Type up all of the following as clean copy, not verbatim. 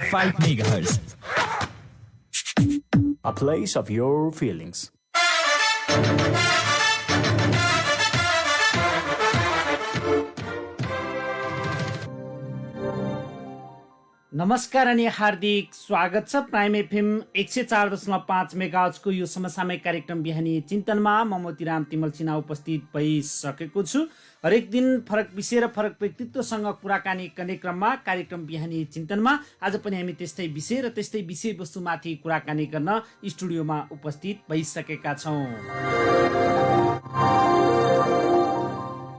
101.5 megahertz. A place of your feelings. नमस्कार अनि हार्दिक स्वागत छ प्राइम एफएम 104.5 मेगाहर्जको यो समसामयिक कार्यक्रम बिहानी चिन्तनमा म मोतीराम तिमल सिन्हा उपस्थित भइसकेको छु। हरेक दिन फरक विषय र फरक व्यक्तित्वसँग कुराकानी गर्ने क्रममा कार्यक्रम बिहानी चिन्तनमा आज पनि हामी त्यस्तै विषय र त्यस्तै विषयवस्तुमाथि कुराकानी गर्न स्टुडियोमा उपस्थित भइसकेका छौँ।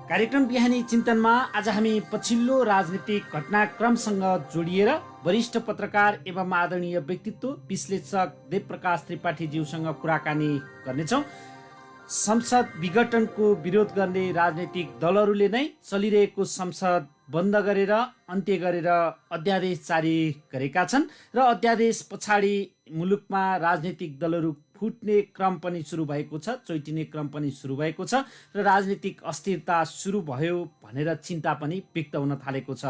कार्यक्रम बिहानी चिन्तनमा आज हामी पछिल्लो राजनीतिक घटनाक्रमसँग जोडिएर वरिष्ठ पत्रकार एवं आदरणीय व्यक्तित्व विश्लेषक देवप्रकाश त्रिपाठीज्यूसँग कुराकानी गर्नेछौँ। संसद विघटनको विरोध गर्ने राजनीतिक दलहरूले नै चलिरहेको संसद बन्द गरेर अन्त्य गरेर अध्यादेश जारी गरेका छन् र अध्यादेश पछाडि मुलुकमा राजनीतिक दलहरू फुट्ने क्रम पनि सुरु भएको छ, चोइटिने क्रम पनि सुरु भएको छ र राजनीतिक अस्थिरता सुरु भयो भनेर चिन्ता पनि व्यक्त हुन थालेको छ।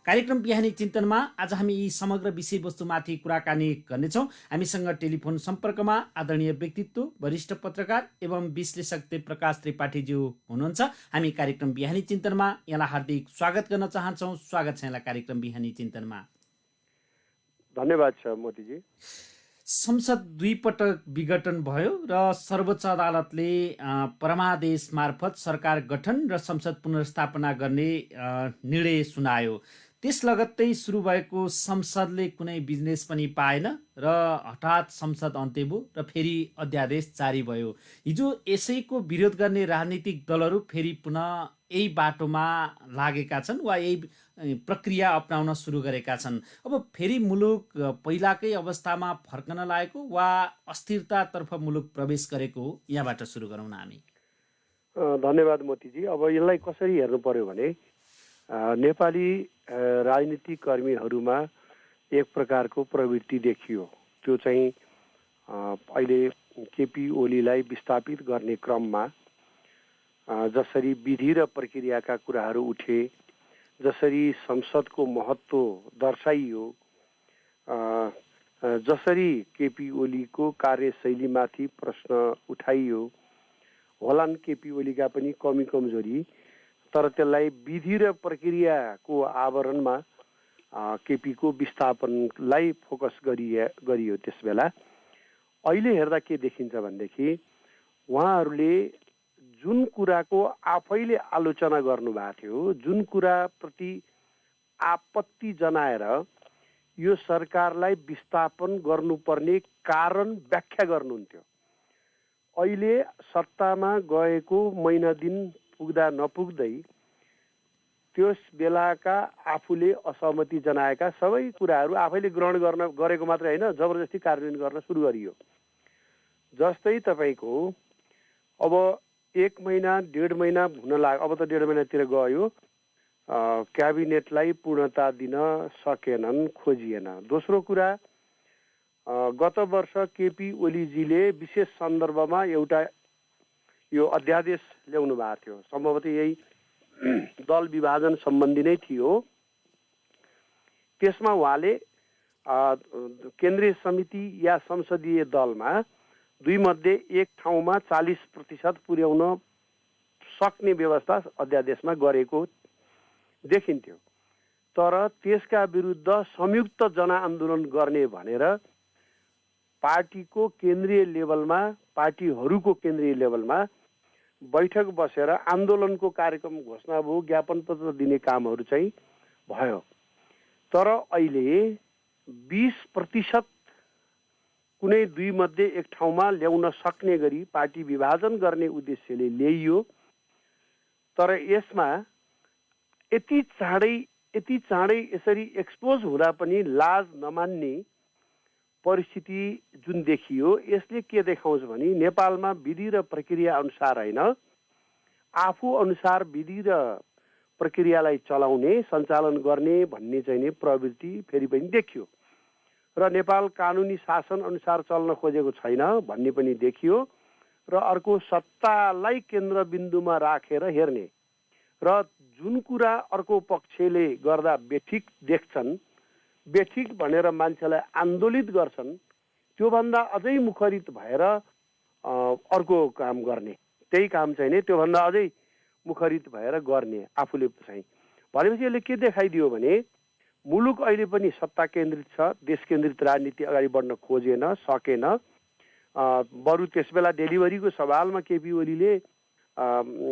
कार्यक्रम बिहानी चिन्तनमा आज हामी यी समग्र विषयवस्तुमाथि कुराकानी गर्नेछौँ। हामीसँग टेलिफोन सम्पर्कमा आदरणीय व्यक्तित्व वरिष्ठ पत्रकार एवं विश्लेषक देवप्रकाश त्रिपाठीज्यू हुनुहुन्छ। हामी कार्यक्रम बिहानी चिन्तनमा यहाँलाई हार्दिक स्वागत गर्न चाहन्छौँ। स्वागत छ यहाँलाई कार्यक्रम बिहानी चिन्तनमा। धन्यवाद छ मोतीजी। संसद 2 पटक विघटन भयो र सर्वोच्च अदालतले परमादेश मार्फत सरकार गठन र संसद पुनर्स्थापना गर्ने निर्णय सुनायो। त्यस लगत्तै सुरु भएको संसदले कुनै बिजनेस पनि पाएन र हठात संसद अन्त्य भयो र फेरि अध्यादेश जारी भयो। हिजो यसैको विरोध गर्ने राजनीतिक दलहरू फेरि पुनः यही बाटोमा लागेका छन् वा यही प्रक्रिया अपनाउन सुरु गरेका छन्। अब फेरि मुलुक पहिलाकै अवस्थामा फर्कन लागेको वा अस्थिरतातर्फ मुलुक प्रवेश गरेको हो? यहाँबाट सुरु गरौँ न हामी। धन्यवाद मोतीजी। अब यसलाई कसरी हेर्नु पर्यो भने नेपाली राजनीतिक कर्मीहरूमा एक प्रकारको प्रवृत्ति देखियो। त्यो चाहिँ अहिले केपी ओलीलाई विस्थापित गर्ने क्रममा जसरी विधि र प्रक्रियाका कुराहरू उठे, जसरी संसदको महत्त्व दर्शाइयो, जसरी केपी ओलीको कार्यशैलीमाथि प्रश्न उठाइयो, होलान् केपी ओलीका पनि कमी कमजोरी, तर त्यसलाई विधि र प्रक्रियाको आवरणमा केपीको विस्थापनलाई फोकस गरियो। त्यस बेला अहिले हेर्दा के देखिन्छ भनेदेखि उहाँहरूले जुन कुराको आफैले आलोचना गर्नुभएको थियो, जुन कुराप्रति आपत्ति जनाएर यो सरकारलाई विस्थापन गर्नुपर्ने कारण व्याख्या गर्नुहुन्थ्यो, अहिले सत्तामा गएको महिना दिन पुग्दा नपुग्दै त्यस बेलाका आफूले असहमति जनाएका सबै कुराहरू आफैले ग्रहण गरेको मात्रै होइन, जबरजस्ती कार्यान्वयन गर्न सुरु गरियो। जस्तै तपाईँको अब 1 महिना 1.5 महिना हुन लाग्यो, अब त 1.5 महिनातिर गयो, क्याबिनेटलाई पूर्णता दिन सकेनन्, खोजिएन। दोस्रो कुरा, गत वर्ष केपी ओलीजीले विशेष सन्दर्भमा एउटा यो अध्यादेश ल्याउनु भएको थियो, सम्भवतः यही दल विभाजन सम्बन्धी नै थियो। त्यसमा उहाँले केन्द्रीय समिति या संसदीय दलमा 2 मध्ये 1 ठाउँमा 40% पुर्याउन सक्ने व्यवस्था अध्यादेशमा गरेको देखिन्थ्यो। तर त्यसका विरुद्ध संयुक्त जनआन्दोलन गर्ने भनेर पार्टीको केन्द्रीय लेभलमा, पार्टीहरूको केन्द्रीय लेभलमा बैठक बसेर आन्दोलनको कार्यक्रम घोषणा भयो, ज्ञापन पत्र दिने कामहरू चाहिँ भयो। तर अहिले 20% कुनै 2 मध्ये 1 ठाउँमा ल्याउन सक्ने गरी पार्टी विभाजन गर्ने उद्देश्यले ल्याइयो। तर यसमा यति चाँडै यसरी एक्सपोज हुँदा पनि लाज नमान्ने परिस्थिति जुन देखियो, यसले के देखाउँछ भने नेपालमा विधि र प्रक्रिया अनुसार होइन, आफू अनुसार विधि र प्रक्रियालाई चलाउने, सञ्चालन गर्ने भन्ने चाहिँ प्रवृत्ति फेरि पनि देखियो र नेपाल कानुनी शासन अनुसार चल्न खोजेको छैन भन्ने पनि देखियो र अर्को सत्तालाई केन्द्रबिन्दुमा राखेर हेर्ने र जुन कुरा अर्को पक्षले गर्दा बेठिक देख्छन् बेठिक भनेर मान्छेलाई आन्दोलित गर्छन् त्योभन्दा अझै मुखरित भएर अर्को काम गर्ने, त्यही काम चाहिँ नि त्योभन्दा अझै मुखरित भएर गर्ने आफूले चाहिँ। भनेपछि यसले के देखाइदियो भने मुलुक अहिले पनि सत्ता केन्द्रित छ, देश केन्द्रित राजनीति अगाडि बढ्न खोजेन, सकेन। बरु त्यसबेला डेलिभरीको सवालमा केपी ओलीले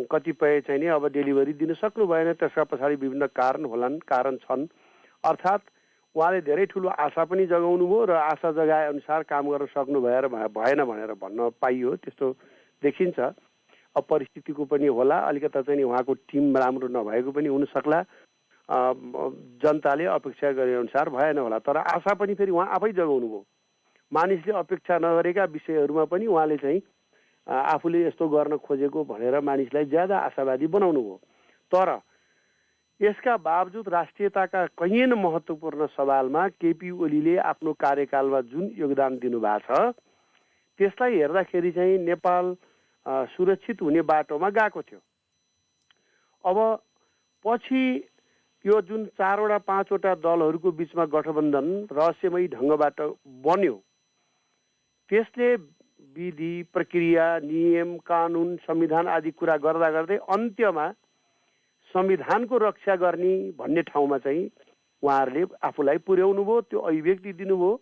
कतिपय चाहिँ नि अब डेलिभरी दिन सक्नु भएन, त्यसका पछाडि विभिन्न कारण छन्। अर्थात् उहाँले धेरै ठुलो आशा पनि जगाउनु भयो र आशा जगाए अनुसार काम गर्न सक्नु भएन भनेर भन्न पाइयो, त्यस्तो देखिन्छ। अब परिस्थितिको पनि होला, अलिकता चाहिँ उहाँको टिम राम्रो नभएको पनि हुन सक्ला, जनताले अपेक्षा गरे अनुसार भएन होला। तर आशा पनि फेरि उहाँ आफै जगाउनु भयो। मानिसले अपेक्षा नगरेका विषयहरूमा पनि उहाँले चाहिँ आफूले यस्तो गर्न खोजेको भनेर मानिसलाई ज्यादा आशावादी बनाउनु भयो। तर यसका बावजुद राष्ट्रियताका कैयन महत्त्वपूर्ण सवालमा केपी ओलीले आफ्नो कार्यकालमा जुन योगदान दिनुभएको छ त्यसलाई हेर्दाखेरि चाहिँ नेपाल सुरक्षित हुने बाटोमा गएको थियो। अब पछि यो जुन 4 वटा 5 वटा दलहरूको बिचमा गठबन्धन रहस्यमयी ढङ्गबाट बन्यो, त्यसले विधि, प्रक्रिया, नियम, कानुन, संविधान आदि कुरा गर्दा गर्दै अन्त्यमा संविधानको रक्षा गर्ने भन्ने ठाउँमा चाहिँ उहाँहरूले आफूलाई पुर्याउनु भयो, त्यो अभिव्यक्ति दिनुभयो।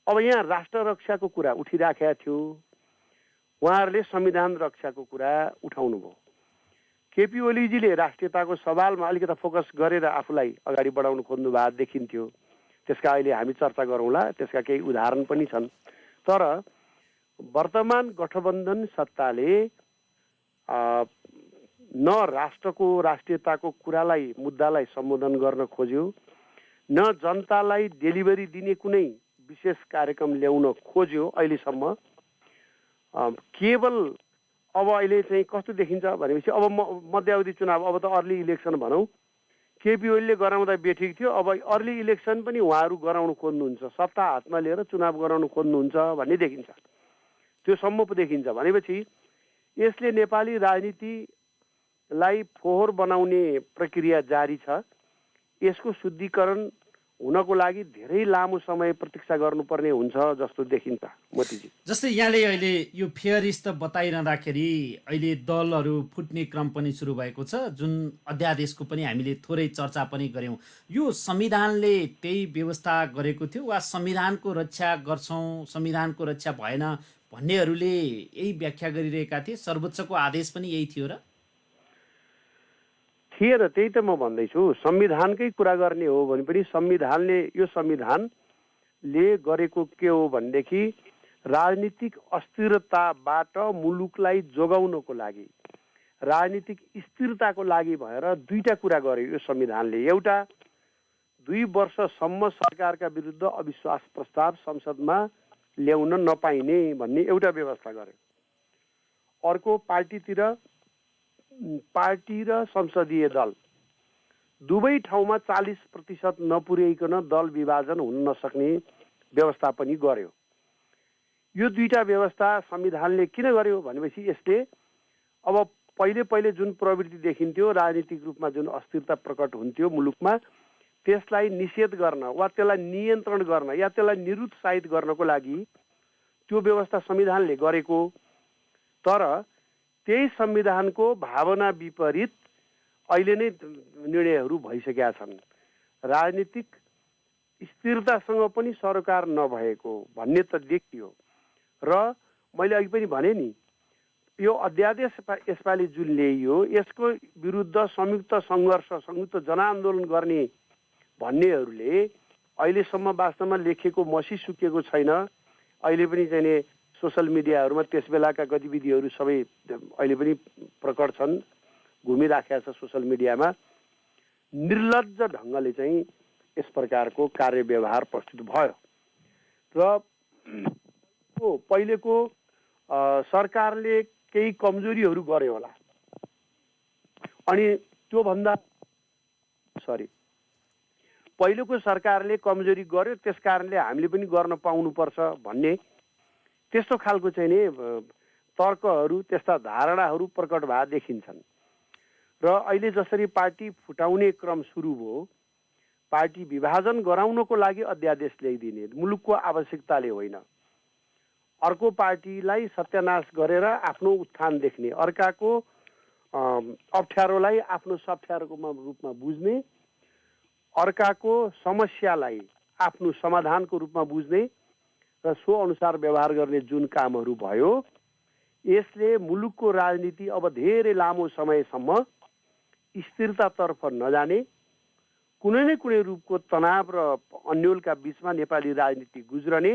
अब यहाँ राष्ट्र रक्षाको कुरा उठिराखेका थियो, उहाँहरूले संविधान रक्षाको कुरा उठाउनु भयो। केपी ओलीजीले राष्ट्रियताको सवालमा अलिकता फोकस गरेर आफूलाई अगाडि बढाउन खोज्नु भएको देखिन्थ्यो। त्यसका अहिले हामी चर्चा गरौँला, त्यसका केही उदाहरण पनि छन्। तर वर्तमान गठबन्धन सत्ताले न राष्ट्रको राष्ट्रियताको कुरालाई, मुद्दालाई सम्बोधन गर्न खोज्यो, न जनतालाई डेलिभरी दिने कुनै विशेष कार्यक्रम ल्याउन खोज्यो अहिलेसम्म। केवल अब अहिले चाहिँ कस्तो देखिन्छ भनेपछि अब मध्यावधि चुनाव, अब त अर्ली इलेक्सन भनौँ, केपी ओलीले गराउँदा बेठिक थियो, अब अर्ली इलेक्सन पनि उहाँहरू गराउन खोज्नुहुन्छ, सत्ता हातमा लिएर चुनाव गराउन खोज्नुहुन्छ भन्ने देखिन्छ। त्योसम्म पो देखिन्छ। भनेपछि यसले नेपाली राजनीतिलाई फोहोर बनाउने प्रक्रिया जारी छ। यसको शुद्धिकरण हुनको लागि धेरै लामो समय प्रतीक्षा गर्नुपर्ने हुन्छ जस्तो देखिन्छ मोतीजी। जस्तै यहाँले अहिले यो फेयरिस्ट बताइरहँदाखेरि अहिले दलहरू फुट्ने क्रम पनि सुरु भएको छ, जुन अध्यादेशको पनि हामीले थोरै चर्चा पनि गऱ्यौँ। यो संविधानले त्यही व्यवस्था गरेको थियो वा संविधानको रक्षा गर्छौँ, संविधानको रक्षा भएन भन्नेहरूले यही व्याख्या गरिरहेका थिए? सर्वोच्चको आदेश पनि यही थियो र? थिएन, त्यही त म भन्दैछु। संविधानकै कुरा गर्ने हो भने पनि यो संविधानले गरेको के हो भनेदेखि राजनीतिक अस्थिरताबाट मुलुकलाई जोगाउनको लागि, राजनीतिक स्थिरताको लागि भएर दुईटा कुरा गर्यो यो संविधानले। एउटा, 2 वर्षसम्म सरकारका विरुद्ध अविश्वास प्रस्ताव संसदमा ल्याउन नपाइने भन्ने एउटा व्यवस्था गर्यो। अर्को, पार्टी र संसदीय दल दुवै ठाउँमा 40% नपुर्याइकन दल विभाजन हुन नसक्ने व्यवस्था पनि गर्यो। यो दुईटा व्यवस्था संविधानले किन गर्यो भनेपछि यसले अब पहिले जुन प्रवृत्ति देखिन्थ्यो, राजनीतिक रूपमा जुन अस्थिरता प्रकट हुन्थ्यो मुलुकमा, त्यसलाई निषेध गर्न वा त्यसलाई नियन्त्रण गर्न या त्यसलाई निरुत्साहित गर्नको लागि त्यो व्यवस्था संविधानले गरेको। तर त्यही संविधानको भावना विपरीत अहिले नै निर्णयहरू भइसकेका छन्। राजनीतिक स्थिरतासँग पनि सरकार नभएको भन्ने त देखियो। र मैले अघि पनि भने नि, यो अध्यादेश यसपालि जुन ल्याइयो यसको विरुद्ध संयुक्त सङ्घर्ष, संयुक्त जनआन्दोलन गर्ने भन्नेहरूले अहिलेसम्म वास्तवमा लेखेको मसी सुकेको छैन। अहिले पनि चाहिँ सोसल मिडियाहरूमा त्यस बेलाका गतिविधिहरू सबै अहिले पनि प्रकट छन्, घुमिराखेका छ सोसल मिडियामा। निर्लज्ज ढङ्गले चाहिँ यस प्रकारको कार्यव्यवहार प्रस्तुत भयो र पहिलेको सरकारले केही कमजोरीहरू गर्यो होला, अनि त्योभन्दा पहिलेको सरकारले कमजोरी गर्यो, त्यस कारणले हामीले पनि गर्न पाउनुपर्छ भन्ने त्यस्तो खालको चाहिँ नि तर्कहरू, त्यस्ता धारणाहरू प्रकट भए देखिन्छन्। र अहिले जसरी पार्टी फुटाउने क्रम सुरु भयो, पार्टी विभाजन गराउनको लागि अध्यादेश ल्याइदिने मुलुकको आवश्यकताले होइन, अर्को पार्टीलाई सत्यानाश गरेर आफ्नो उत्थान देख्ने, अर्काको अप्ठ्यारोलाई आफ्नो सप्ठ्यारोको रूपमा बुझ्ने, अर्काको समस्यालाई आफ्नो समाधानको रूपमा बुझ्ने र सो अनुसार व्यवहार गर्ने जुन कामहरू भयो, यसले मुलुकको राजनीति अब धेरै लामो समयसम्म स्थिरतातर्फ नजाने, कुनै न कुनै रूपको तनाव र अन्योलका बीचमा नेपाली राजनीति गुज्रने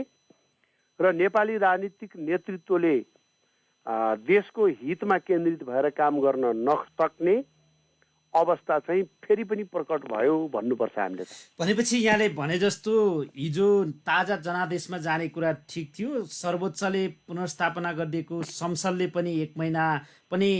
र नेपाली राजनीतिक नेतृत्वले देशको हितमा केन्द्रित भएर काम गर्न नसक्ने अवस्था चाहिँ फेरि पनि प्रकट भयो भन्नुपर्छ हामीले। भनेपछि यहाँले भने जस्तो हिजो ताजा जनादेशमा जाने कुरा ठिक थियो, सर्वोच्चले पुनर्स्थापना गरिदिएको संसदले पनि 1 महिना पनि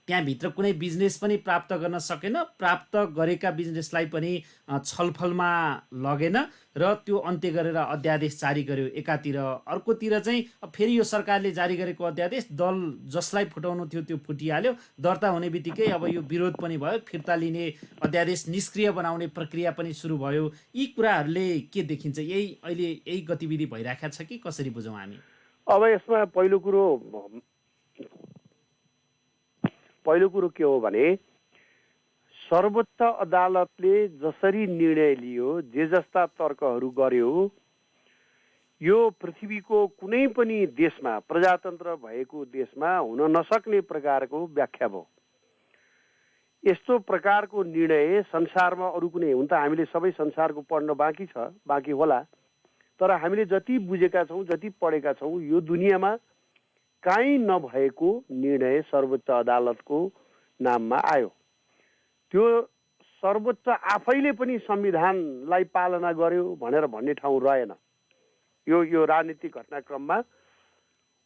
त्यहाँभित्र कुनै बिजनेस पनि प्राप्त गर्न सकेन, प्राप्त गरेका बिजनेसलाई पनि छलफलमा लगेन र त्यो अन्त्य गरेर अध्यादेश जारी गर्यो एकातिर। अर्कोतिर चाहिँ फेरि यो सरकारले जारी गरेको अध्यादेश दल जसलाई फुटाउनु थियो त्यो फुटिहाल्यो, दर्ता हुने बित्तिकै अब यो विरोध पनि भयो, फिर्ता लिने अध्यादेश निष्क्रिय बनाउने प्रक्रिया पनि सुरु भयो। यी कुराहरूले के देखिन्छ? अहिले यही गतिविधि भइरहेको छ कि कसरी बुझौँ हामी? अब यसमा पहिलो कुरो के हो भने सर्वोच्च अदालतले जसरी निर्णय लियो, जे जस्ता तर्कहरू गर्यो, यो पृथ्वीको कुनै पनि देशमा, प्रजातन्त्र भएको देशमा हुन नसक्ने प्रकारको व्याख्या भयो। यस्तो प्रकारको निर्णय संसारमा अरू कुनै, हुन त हामीले सबै संसारको पढ्न बाँकी होला, तर हामीले जति बुझेका छौँ, जति पढेका छौँ, यो दुनियाँमा काहीँ नभएको निर्णय सर्वोच्च अदालतको नाममा आयो। त्यो सर्वोच्च आफैले पनि संविधानलाई पालना गर्यो भनेर भन्ने ठाउँ रहेन। यो राजनीतिक घटनाक्रममा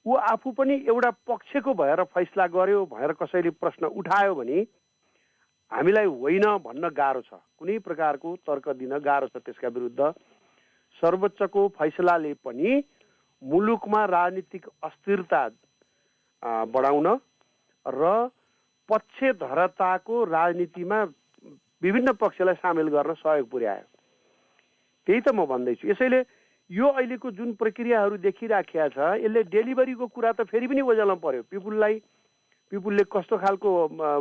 ऊ आफू पनि एउटा पक्षको भएर फैसला गर्यो भनेर कसैले प्रश्न उठायो भने हामीलाई होइन भन्न गाह्रो छ, कुनै प्रकारको तर्क दिन गाह्रो छ। त्यसका विरुद्ध सर्वोच्चको फैसलाले पनि मुलुकमा राजनीतिक अस्थिरता बढाउन र पक्षधरताको राजनीतिमा विभिन्न पक्षलाई सामेल गर्न सहयोग पुर्यायो। त्यही त म भन्दैछु। यसैले यो अहिलेको जुन प्रक्रियाहरू देखिराखेका छ, यसले डेलिभरीको कुरा त फेरि पनि ओझेलमा पर्यो। पिपुलले कस्तो खालको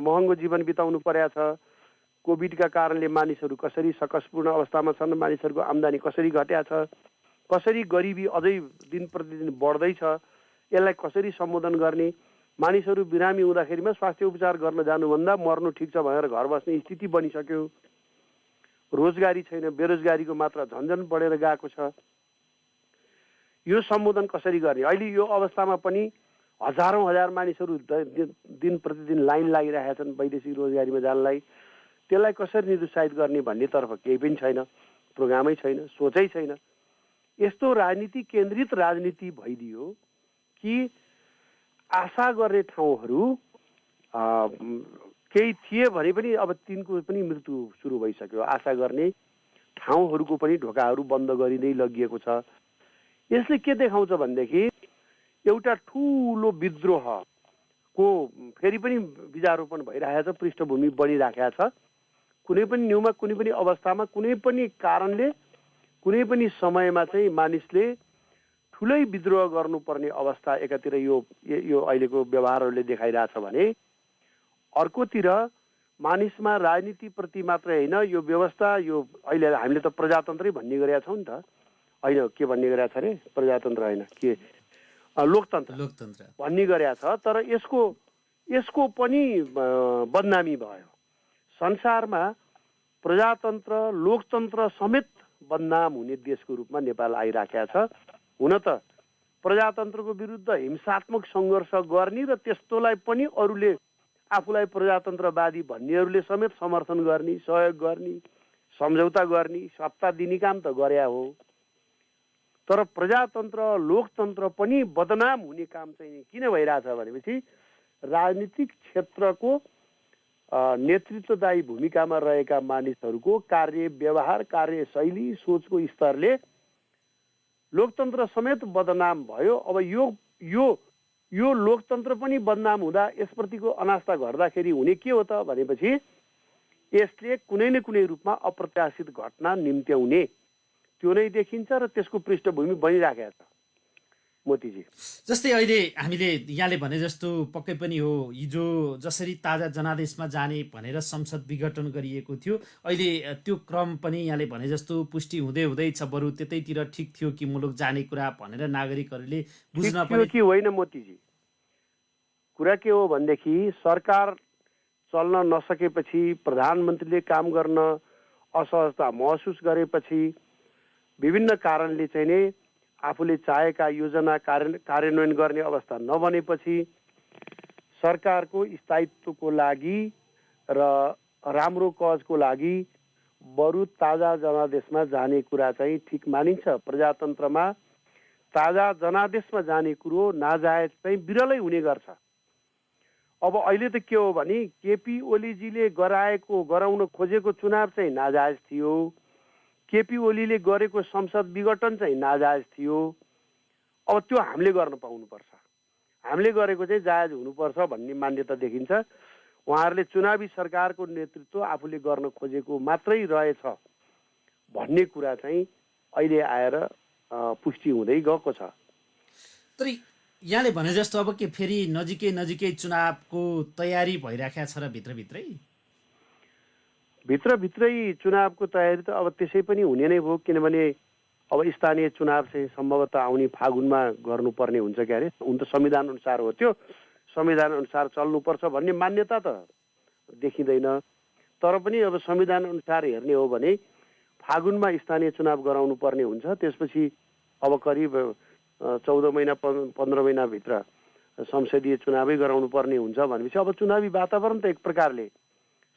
महँगो जीवन बिताउनु परेको छ, कोभिडका कारणले मानिसहरू कसरी सकसपूर्ण अवस्थामा छन्, मानिसहरूको आम्दानी कसरी घटेको छ, कसरी गरिबी अझै दिन प्रतिदिन बढ्दैछ, यसलाई कसरी सम्बोधन गर्ने, मानिसहरू बिरामी हुँदाखेरिमा स्वास्थ्य उपचार गर्न जानुभन्दा मर्नु ठिक छ भनेर घर बस्ने स्थिति बनिसक्यो, रोजगारी छैन, बेरोजगारीको मात्रा झन्झन बढेर गएको छ। यो सम्बोधन कसरी गर्ने? अहिले यो अवस्थामा पनि हजारौँ हजार मानिसहरू दिन प्रतिदिन लाइन लागिरहेका छन् वैदेशिक रोजगारीमा जानलाई। त्यसलाई कसरी निरुत्साहित गर्ने भन्नेतर्फ केही पनि छैन, प्रोग्रामै छैन, सोचै छैन। यस्तो राजनीति केन्द्रित राजनीति भइदियो कि आशा गर्ने ठाउँहरू केही थिए भने पनि अब तिनको पनि मृत्यु सुरु भइसक्यो। आशा गर्ने ठाउँहरूको पनि ढोकाहरू बन्द गरिँदै लगिएको छ। यसले के देखाउँछ भनेदेखि एउटा ठुलो विद्रोहको फेरि पनि बीजारोपण भइरहेको छ, पृष्ठभूमि बनिराखेको छ। कुनै पनि न्युमा, कुनै पनि अवस्थामा, कुनै पनि कारणले, कुनै पनि समयमा चाहिँ मानिसले ठुलै विद्रोह गर्नुपर्ने अवस्था एकातिर यो अहिलेको व्यवहारहरूले देखाइरहेछ भने अर्कोतिर मानिसमा राजनीतिप्रति मात्रै होइन, यो व्यवस्था, यो अहिले हामीले त प्रजातन्त्रै भन्ने गरेका छौँ नि त, होइन के भन्ने गरेका छ अरे, प्रजातन्त्र होइन, के लोकतन्त्र भन्ने गरेका छ। तर यसको पनि बदनामी भयो। संसारमा प्रजातन्त्र, लोकतन्त्र समेत बदनाम हुने देशको रूपमा नेपाल आइराखेका छ। हुन त प्रजातन्त्रको विरुद्ध हिंसात्मक सङ्घर्ष गर्ने र त्यस्तोलाई पनि अरूले आफूलाई प्रजातन्त्रवादी भन्नेहरूले समेत समर्थन गर्ने, सहयोग गर्ने, सम्झौता गर्ने, सत्ता दिने काम त गरे हो। तर प्रजातन्त्र, लोकतन्त्र पनि बदनाम हुने काम चाहिँ किन भइरहेछ भनेपछि राजनीतिक क्षेत्रको नेतृत्वदायी भूमिकामा रहेका मानिसहरूको कार्य व्यवहार, कार्यशैली, सोचको स्तरले लोकतन्त्र समेत बदनाम भयो। अब यो लोकतन्त्र पनि बदनाम हुँदा यसप्रतिको अनास्था घट्दाखेरि हुने के हो त भनेपछि यसले कुनै न कुनै रूपमा अप्रत्याशित घटना निम्त्याउने त्यो नै देखिन्छ र त्यसको पृष्ठभूमि बनिराखेको छ मोतीजी। जस्तै अहिले हामीले यहाँले भने जस्तो पक्कै पनि हो, हिजो जसरी ताजा जनादेशमा जाने भनेर संसद विघटन गरिएको थियो, अहिले त्यो क्रम पनि यहाँले भने जस्तो पुष्टि हुँदै हुँदैछ, बरु त्यतैतिर ठिक थियो कि मुलुक जाने कुरा भनेर नागरिकहरूले बुझ्न थियो कि होइन मोतीजी। कुरा के हो भनेदेखि सरकार चल्न नसकेपछि, प्रधानमन्त्रीले काम गर्न असहजता महसुस गरेपछि, विभिन्न कारणले चाहिँ नै आफूले चाहेका योजना कार्यान्वयन गर्ने अवस्था नबनेपछि सरकारको स्थायित्वको लागि र राम्रो कजको लागि बरु ताजा जनादेशमा जाने कुरा चाहिँ ठिक मानिन्छ। प्रजातन्त्रमा ताजा जनादेशमा जाने कुरो नाजायज चाहिँ बिरलै हुने गर्छ। अब अहिले त के हो भने केपी ओलीजीले गराउन खोजेको चुनाव चाहिँ नाजायज थियो, केपी ओलीले गरेको संसद विघटन चाहिँ नाजायज थियो। अब त्यो हामीले गर्न पाउनुपर्छ, हामीले गरेको चाहिँ जायज हुनुपर्छ भन्ने मान्यता देखिन्छ। उहाँहरूले चुनावी सरकारको नेतृत्व आफूले गर्न खोजेको मात्रै रहेछ भन्ने कुरा चाहिँ अहिले आएर पुष्टि हुँदै गएको छ। तर यहाँले भने जस्तो अब के फेरि नजिकै चुनावको तयारी भइराखेको छ र भित्रभित्रै चुनावको तयारी त अब त्यसै पनि हुने नै भयो, किनभने अब स्थानीय चुनाव चाहिँ सम्भवतः आउने फागुनमा गर्नुपर्ने हुन्छ। क्या अरे हुन त संविधान अनुसार हो, त्यो संविधान अनुसार चल्नुपर्छ भन्ने मान्यता त देखिँदैन। तर पनि अब संविधान अनुसार हेर्ने हो भने फागुनमा स्थानीय चुनाव गराउनु पर्ने हुन्छ। त्यसपछि अब करिब 14 महिना 15 महिनाभित्र संसदीय चुनावै गराउनु पर्ने हुन्छ भनेपछि अब चुनावी वातावरण त एक प्रकारले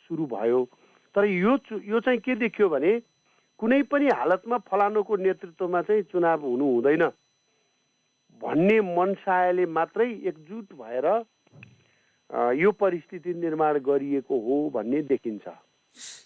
सुरु भयो। तर यो चाहिँ के देखियो भने कुनै पनि हालतमा फलानुको नेतृत्वमा चाहिँ चुनाव हुनु हुँदैन भन्ने मनसायले मात्रै एकजुट भएर यो परिस्थिति निर्माण गरिएको हो भन्ने देखिन्छ।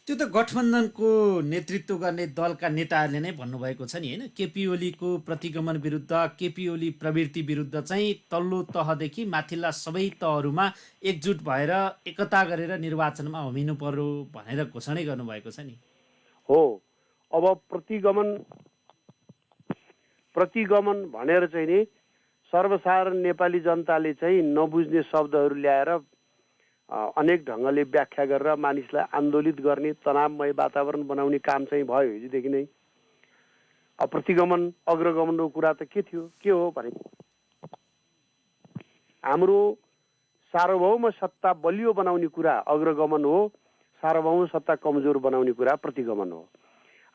त्यो त गठबन्धनको नेतृत्व गर्ने दलका नेताहरूले नै भन्नुभएको छ नि, होइन? केपी ओलीको प्रतिगमन विरुद्ध, केपी ओली प्रवृत्ति विरुद्ध चाहिँ तल्लो तहदेखि माथिल्ला सबै तहहरूमा एकजुट भएर एकता गरेर निर्वाचनमा होमिनु पर्यो भनेर घोषणा गर्नुभएको छ नि। हो, अब प्रतिगमन भनेर चाहिँ नि सर्वसाधारण नेपाली जनताले चाहिँ नबुझ्ने शब्दहरू ल्याएर अनेक ढङ्गले व्याख्या गरेर मानिसलाई आन्दोलित गर्ने, तनावमय वातावरण बनाउने काम चाहिँ भयो हिजोदेखि नै। अब प्रतिगमन अग्रगमनको कुरा त के थियो, के हो भने हाम्रो सार्वभौम सत्ता बलियो बनाउने कुरा अग्रगमन हो, सार्वभौम सत्ता कमजोर बनाउने कुरा प्रतिगमन हो।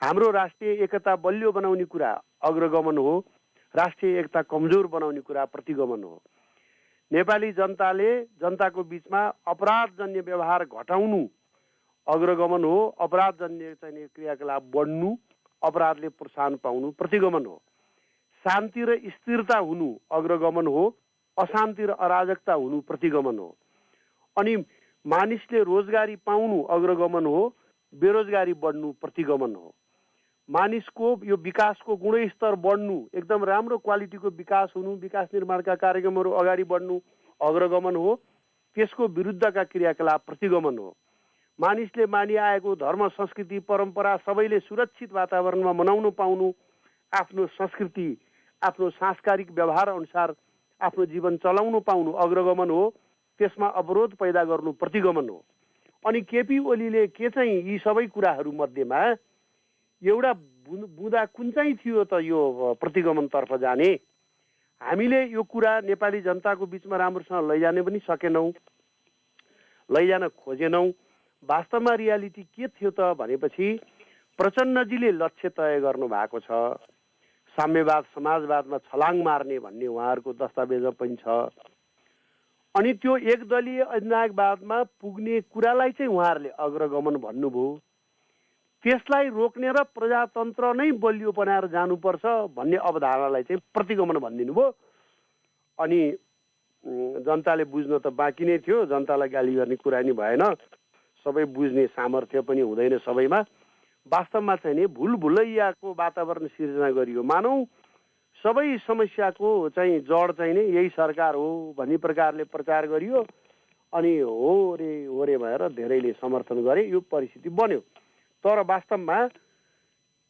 हाम्रो राष्ट्रिय एकता बलियो बनाउने कुरा अग्रगमन हो, राष्ट्रिय एकता कमजोर बनाउने कुरा प्रतिगमन हो। नेपाली जनताले जनताको बीचमा अपराधजन्य व्यवहार घटाउनु अग्रगमन हो, अपराधजन्य चाहिँ क्रियाकलाप बढ्नु, अपराधले प्रोत्साहन पाउनु प्रतिगमन हो। शान्ति र स्थिरता हुनु अग्रगमन हो, अशान्ति र अराजकता हुनु प्रतिगमन हो। अनि मानिसले रोजगारी पाउनु अग्रगमन हो, बेरोजगारी बढ्नु प्रतिगमन हो। मानिसको यो विकासको गुणस्तर बढ्नु, एकदम राम्रो क्वालिटीको विकास हुनु, विकास निर्माणका कार्यक्रमहरू अगाडि बढ्नु अग्रगमन हो, त्यसको विरुद्धका क्रियाकलाप प्रतिगमन हो। मानिसले मानिआएको धर्म, संस्कृति, परम्परा सबैले सुरक्षित वातावरणमा मनाउन पाउनु, आफ्नो संस्कृति, आफ्नो सांस्कारिक व्यवहार अनुसार आफ्नो जीवन चलाउन पाउनु अग्रगमन हो, त्यसमा अवरोध पैदा गर्नु प्रतिगमन हो। अनि केपी ओलीले के चाहिँ यी सबै कुराहरू मध्येमा एउटा बुँदा कुन चाहिँ थियो त यो प्रतिगमनतर्फ जाने? हामीले यो कुरा नेपाली जनताको बीचमा राम्रोसँग लैजाने पनि सकेनौँ, लैजान खोजेनौँ। वास्तवमा रियालिटी के थियो त भनेपछि प्रचण्डजीले लक्ष्य तय गर्नु भएको छ, साम्यवाद समाजवादमा छलाङ मार्ने भन्ने उहाँहरूको दस्तावेज पनि छ। अनि त्यो एकदलीय अधिनायकवादमा पुग्ने कुरालाई चाहिँ उहाँहरूले अग्रगमन भन्नुभयो। त्यसलाई रोक्ने र प्रजातन्त्र नै बलियो बनाएर जानुपर्छ भन्ने अवधारणालाई चाहिँ प्रतिगमन भनिदिनु भयो। अनि जनताले बुझ्न त बाँकी नै थियो, जनतालाई गाली गर्ने कुरा नि भएन, सबै बुझ्ने सामर्थ्य पनि हुँदैन सबैमा। वास्तवमा चाहिँ नि भुलभुलैयाको वातावरण सिर्जना गरियो। मानौ सबै समस्याको चाहिँ जड चाहिँ नि यही सरकार हो भन्ने प्रकारले प्रचार गरियो। अनि हो रे भएर धेरैले समर्थन गरे, यो परिस्थिति बन्यो। तर वास्तवमा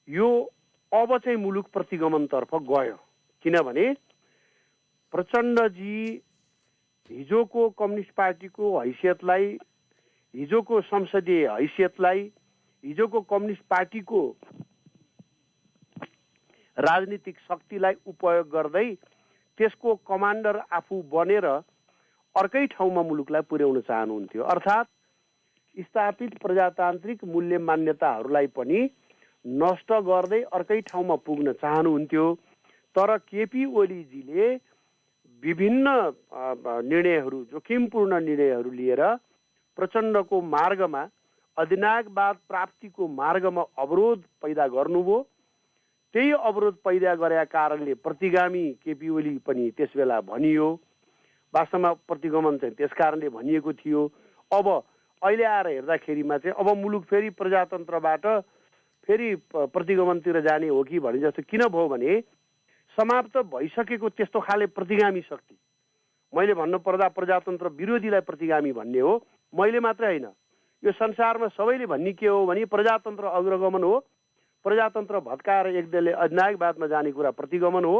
यो अब चाहिँ मुलुक प्रतिगमनतर्फ गयो, किनभने प्रचण्डजी हिजोको कम्युनिस्ट पार्टीको हैसियतलाई, हिजोको संसदीय हैसियतलाई, हिजोको कम्युनिस्ट पार्टीको राजनीतिक शक्तिलाई उपयोग गर्दै त्यसको कमान्डर आफू बनेर अर्कै ठाउँमा मुलुकलाई पुर्याउन चाहनुहुन्थ्यो। अर्थात् स्थापित प्रजातान्त्रिक मूल्य मान्यताहरूलाई पनि नष्ट गर्दै अर्कै ठाउँमा पुग्न चाहनुहुन्थ्यो। तर केपी ओलीजीले विभिन्न निर्णयहरू, जोखिमपूर्ण निर्णयहरू लिएर प्रचण्डको मार्गमा, अधिनायकवाद प्राप्तिको मार्गमा अवरोध पैदा गर्नुभयो। त्यही अवरोध पैदा गरेका कारणले प्रतिगामी केपी ओली पनि त्यस बेला भनियो। वास्तवमा प्रतिगमन चाहिँ त्यस कारणले भनिएको थियो। अब अहिले आएर हेर्दाखेरिमा चाहिँ अब मुलुक फेरि प्रजातन्त्रबाट फेरि प्रतिगमनतिर जाने हो कि भने जस्तो किन भयो भने समाप्त भइसकेको त्यस्तो खाले प्रतिगामी शक्ति, मैले भन्नु पर्दा प्रजातन्त्र विरोधीलाई प्रतिगामी भन्ने हो, मैले मात्रै होइन, यो संसारमा सबैले भन्ने के हो भने प्रजातन्त्र अग्रगमन हो, प्रजातन्त्र भत्काएर एकदलले अधिनायकवादमा जाने कुरा प्रतिगमन हो।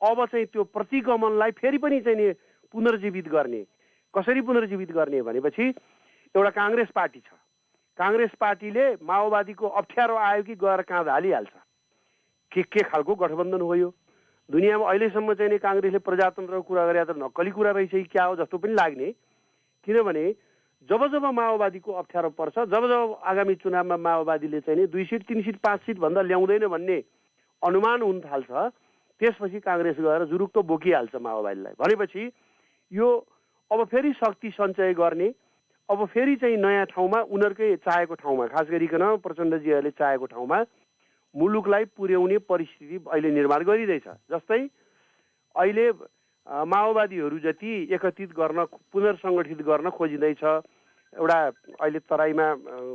अब चाहिँ त्यो प्रतिगमनलाई फेरि पनि चाहिँ नि पुनर्जीवित गर्ने, कसरी पुनर्जीवित गर्ने भनेपछि एउटा काङ्ग्रेस पार्टी छ, काङ्ग्रेस पार्टीले माओवादीको अप्ठ्यारो आयो कि गएर काँध हालिहाल्छ। के खालको गठबन्धन हो यो? दुनियाँमा अहिलेसम्म चाहिँ नि काङ्ग्रेसले प्रजातन्त्रको कुरा गरे त नक्कली कुरा रहेछ कि क्या हो जस्तो पनि लाग्ने। किनभने जब जब माओवादीको अप्ठ्यारो पर्छ, जब जब आगामी चुनावमा माओवादीले चाहिँ नि 2 सिट 3 सिट 5 सिट भन्दा ल्याउँदैन भन्ने अनुमान हुन थाल्छ, त्यसपछि काङ्ग्रेस गएर जुरुक्क बोकिहाल्छ माओवादीलाई। भनेपछि यो अब फेरि शक्ति सञ्चय गर्ने, अब फेरि चाहिँ नयाँ ठाउँमा उनीहरूकै चाहेको ठाउँमा, खास गरिकन प्रचण्डजीहरूले चाहेको ठाउँमा मुलुकलाई पुर्याउने परिस्थिति अहिले निर्माण गरिँदैछ। जस्तै अहिले माओवादीहरू जति एकत्रित गर्न, पुनर्सङ्गठित गर्न खोजिँदैछ। एउटा अहिले तराईमा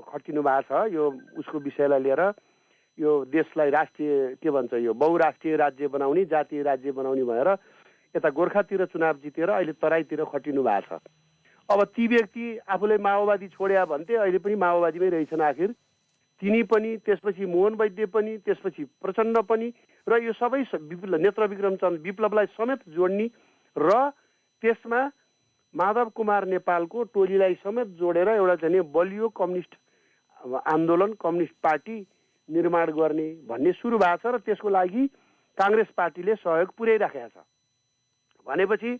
खटिनु भएको छ यो उसको विषयलाई लिएर, यो देशलाई राष्ट्रिय के भन्छ, यो बहुराष्ट्रिय राज्य बनाउने, जातीय राज्य बनाउने भएर यता गोर्खातिर चुनाव जितेर अहिले तराईतिर खटिनु भएको छ। अब ती व्यक्ति आफूले माओवादी छोड्या भन्थे, अहिले पनि माओवादीमै रहेछन् आखिर। तिनी पनि, त्यसपछि मोहन वैद्य पनि, त्यसपछि प्रचण्ड पनि, र यो सबै नेत्र विक्रम चन्द विप्लवलाई समेत जोड्ने र त्यसमा माधव कुमार नेपालको टोलीलाई समेत जोडेर एउटा चाहिँ बलियो कम्युनिस्ट आन्दोलन, कम्युनिस्ट पार्टी निर्माण गर्ने भन्ने सुरु भएको छ र त्यसको लागि काङ्ग्रेस पार्टीले सहयोग पुर्याइराखेको छ। भनेपछि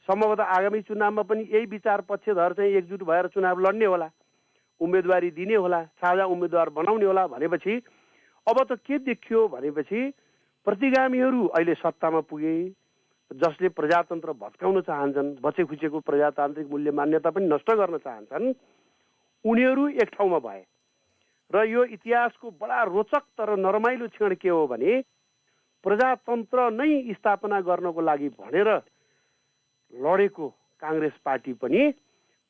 सम्भवतः आगामी चुनावमा पनि यही विचार पक्षधर चाहिँ एकजुट भएर चुनाव लड्ने होला, उम्मेदवारी दिने होला, साझा उम्मेदवार बनाउने होला। भनेपछि अब त के देखियो भनेपछि प्रतिगामीहरू अहिले सत्तामा पुगे, जसले प्रजातन्त्र भत्काउन चाहन्छन्, बचे खुचेको प्रजातान्त्रिक मूल्य मान्यता पनि नष्ट गर्न चाहन्छन्, उनीहरू एक ठाउँमा भए। र यो इतिहासको बडा रोचक तर नरमाइलो क्षण के हो भने प्रजातन्त्र नै स्थापना गर्नको लागि भनेर लडेको काङ्ग्रेस पार्टी पनि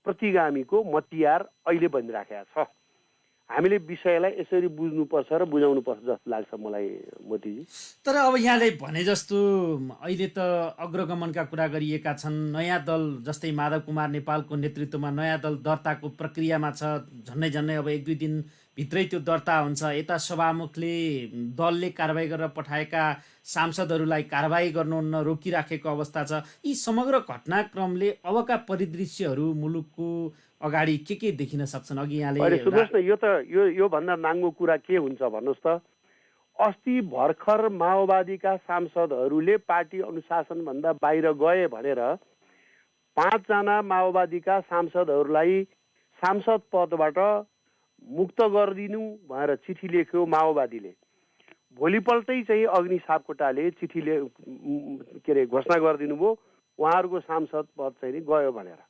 प्रतिगामीको मतियार अहिले बनिराखेको छ। हामीले विषयलाई यसरी बुझ्नुपर्छ र बुझाउनुपर्छ जस्तो लाग्छ मलाई मोदीजी। तर अब यहाँले भने जस्तो अहिले त अग्रगमनका कुरा गरिएका छन्। नयाँ दल जस्तै माधव कुमार नेपालको नेतृत्वमा नयाँ दल दर्ताको प्रक्रियामा छ। झन्डै अब 1-2 दिन भित्रै त्यो दर्ता हुन्छ। यता सभामुखले दलले कारबाही गरेर पठाएका सांसदहरूलाई कारबाही गर्नुहुन्न रोकिराखेको अवस्था छ। यी समग्र घटनाक्रमले अबका परिदृश्यहरू मुलुकको अगाडि के देखिन सक्छन्? अघि यहाँले सुन्नुहोस् न, यो भन्दा नाङ्गो कुरा के हुन्छ भन्नुहोस् त। अस्ति भर्खर माओवादीका सांसदहरूले पार्टी अनुशासनभन्दा बाहिर गए भनेर 5 जना माओवादीका सांसदहरूलाई सांसद पदबाट मुक्त गरिदिनु भनेर चिठी लेख्यो माओवादीले। भोलिपल्टै चाहिँ अग्नि सापकोटाले चिठी घोषणा गरिदिनु भयो उहाँहरूको सांसद पद चाहिँ गयो भनेर।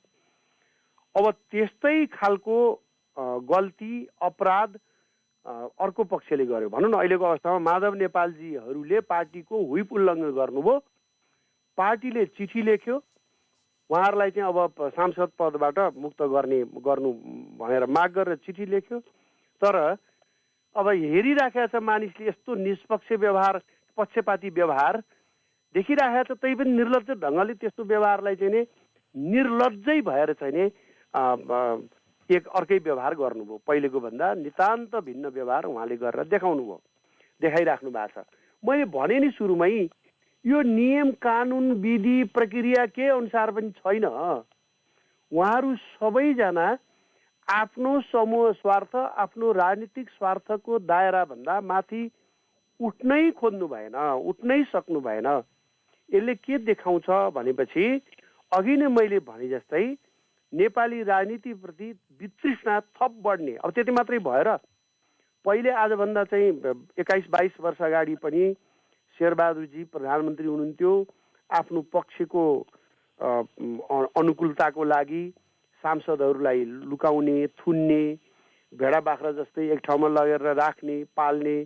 अब त्यस्तै खालको गल्ती, अपराध अर्को पक्षले गर्यो। भनौँ न, अहिलेको अवस्थामा माधव नेपालजीहरूले पार्टीको व्हिप उल्लङ्घन गर्नुभयो। पार्टीले चिठी लेख्यो, उहाँहरूलाई चाहिँ अब सांसद पदबाट मुक्त गर्नु भनेर माग गरेर चिठी लेख्यो। तर अब हेरिराखेको छ मानिसले यस्तो निष्पक्ष व्यवहार, पक्षपाती व्यवहार देखिराखेको छ, तै पनि निर्लज्ज ढङ्गले त्यस्तो व्यवहारलाई चाहिँ निर्लज्जै भएर चाहिँ एक अर्कै व्यवहार गर्नुभयो। पहिलेको भन्दा नितान्त भिन्न व्यवहार उहाँले गरेर देखाउनुभयो, देखाइराख्नु भएको छ। मैले भने नि सुरुमै, यो नियम कानुन विधि प्रक्रिया के अनुसार पनि छैन। उहाँहरू सबैजना आफ्नो समूह स्वार्थ, आफ्नो राजनीतिक स्वार्थको दायराभन्दा माथि उठ्नै खोज्नु भएन, उठ्नै सक्नु भएन। यसले के देखाउँछ भनेपछि अघि नै मैले भने जस्तै नेपाली राजनीतिप्रति वितृष्णा थप बढ्ने। अब त्यति मात्रै भएर पहिले आजभन्दा चाहिँ 21-22 वर्ष अगाडि पनि शेरबहादुरजी प्रधानमन्त्री हुनुहुन्थ्यो। आफ्नो पक्षको अनुकूलताको लागि सांसदहरूलाई लुकाउने, थुन्ने, भेडा बाख्रा जस्तै एक ठाउँमा लगेर राख्ने, पाल्ने,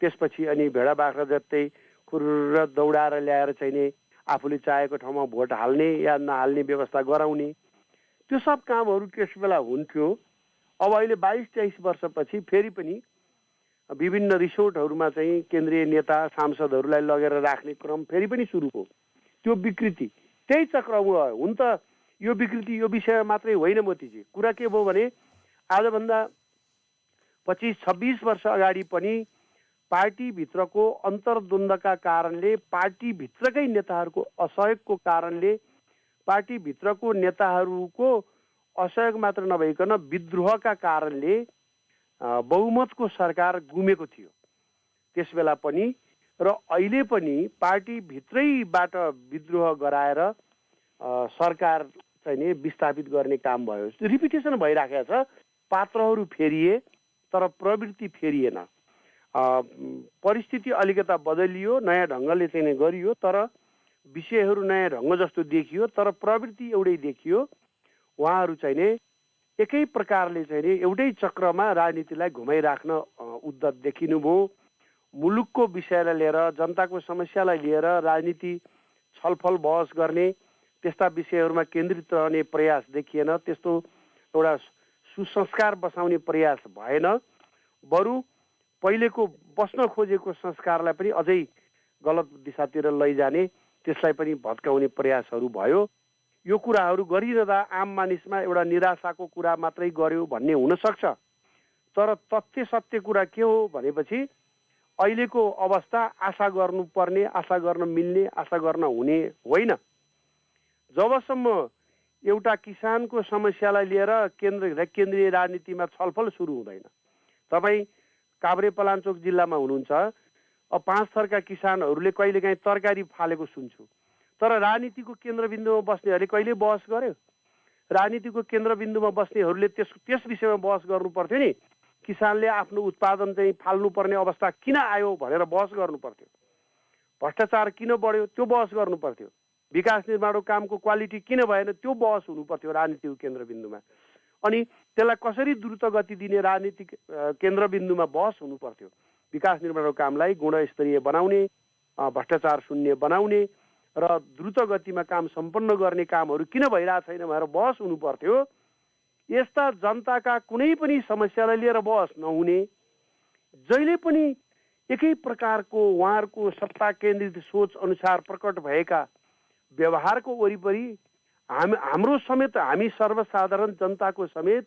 त्यसपछि अनि भेडा बाख्रा जस्तै खुर्र दौडाएर ल्याएर चाहिँ आफूले चाहेको ठाउँमा भोट हाल्ने या नहाल्ने व्यवस्था गराउने, त्यो सब कामहरू त्यस बेला हुन्थ्यो। अब अहिले 22-23 वर्षपछि फेरि पनि विभिन्न रिसोर्टहरूमा चाहिँ केन्द्रीय नेता सांसदहरूलाई लगेर राख्ने क्रम फेरि पनि सुरु हो। त्यो विकृति त्यही चक्र हुन त। यो विकृति यो विषय मात्रै होइन मोतीजी। कुरा के भयो भने आजभन्दा 25-26 वर्ष अगाडि पनि पार्टीभित्रको अन्तर्द्वन्द्वका कारणले, पार्टीभित्रकै नेताहरूको असहयोगको कारणले, पार्टीभित्रको नेताहरूको असहयोग मात्र नभइकन विद्रोहका कारणले बहुमतको सरकार गुमेको थियो त्यस बेला पनि। र अहिले पनि पार्टीभित्रैबाट विद्रोह गराएर सरकार चाहिँ विस्थापित गर्ने काम भयो। रिपिटेसन भइराखेको छ। पात्रहरू फेरिए तर प्रवृत्ति फेरिएन। परिस्थिति अलिकता बदलियो, नयाँ ढङ्गले चाहिँ गरियो, तर विषयहरू नयाँ ढङ्ग जस्तो देखियो, तर प्रवृत्ति एउटै देखियो। उहाँहरू चाहिँ एकै प्रकारले चाहिँ एउटै चक्रमा राजनीतिलाई घुमाइराख्न उद्धत देखिनुभयो। मुलुकको विषयलाई लिएर, जनताको समस्यालाई लिएर राजनीति छलफल बहस गर्ने, त्यस्ता विषयहरूमा केन्द्रित रहने प्रयास देखिएन। त्यस्तो एउटा सुसंस्कार बसाउने प्रयास भएन। बरु पहिलेको बस्न खोजेको संस्कारलाई पनि अझै गलत दिशातिर लैजाने, त्यसलाई पनि भत्काउने प्रयासहरू भयो। यो कुराहरू गरिरहँदा आम मानिसमा एउटा निराशाको कुरा मात्रै गर्यो भन्ने हुनसक्छ। तर तथ्य सत्य कुरा के हो भनेपछि अहिलेको अवस्था आशा गर्नुपर्ने, आशा गर्न मिल्ने, आशा गर्न हुने होइन। जबसम्म एउटा किसानको समस्यालाई लिएर केन्द्रीय राजनीतिमा छलफल सुरु हुँदैन। तपाईँ काभ्रेपलाञ्चोक जिल्लामा हुनुहुन्छ, अब 5 थरका किसानहरूले कहिलेकाहीँ तरकारी फालेको सुन्छु, तर राजनीतिको केन्द्रबिन्दुमा बस्नेहरूले कहिले बहस गर्यो? राजनीतिको केन्द्रबिन्दुमा बस्नेहरूले त्यस विषयमा बहस गर्नु पर्थ्यो नि। किसानले आफ्नो उत्पादन चाहिँ फाल्नुपर्ने अवस्था किन आयो भनेर बहस गर्नु पर्थ्यो। भ्रष्टाचार किन बढ्यो त्यो बहस गर्नु पर्थ्यो। विकास निर्माणको कामको क्वालिटी किन भएन त्यो बहस हुनु पर्थ्यो राजनीतिको केन्द्रबिन्दुमा। अनि त्यसलाई कसरी द्रुत गति दिने राजनीतिक केन्द्रबिन्दुमा बहस हुनु पर्थ्यो। विकास निर्माणको कामलाई गुणस्तरीय बनाउने, भ्रष्टाचार शून्य बनाउने र द्रुत गतिमा काम सम्पन्न गर्ने कामहरू किन भइरहेको छैन भनेर बहस हुनु पर्थ्यो। यस्ता जनताका कुनै पनि समस्यालाई लिएर बहस नहुने, जहिले पनि एकै प्रकारको उहाँहरूको सत्ता केन्द्रित सोच अनुसार प्रकट भएका व्यवहारको वरिपरि हाम्रो समेत, हामी सर्वसाधारण जनताको समेत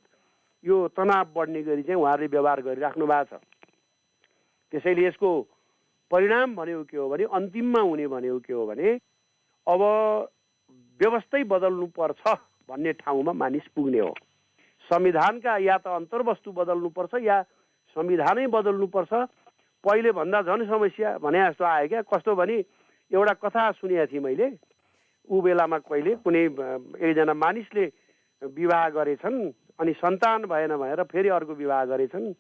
यो तनाव बढ्ने गरी चाहिँ उहाँहरूले व्यवहार गरिराख्नु भएको छ। त्यसैले यसको परिणाम भनेको के हो भने, अन्तिममा हुने भनेको के हो भने अब व्यवस्थै बदल्नु पर्छ भन्ने ठाउँमा मानिस पुग्ने हो। संविधानका या त अन्तर्वस्तु बदल्नुपर्छ या संविधानै बदल्नुपर्छ। पहिले भन्दा झन् समस्या भने जस्तो आयो क्या। कस्तो भने एउटा कथा सुनेको थिएँ मैले। ऊ बेलामा कहिले कुनै एकजना मानिसले विवाह गरेछन्, अनि सन्तान भएन भनेर फेरि अर्को विवाह गरेछन्,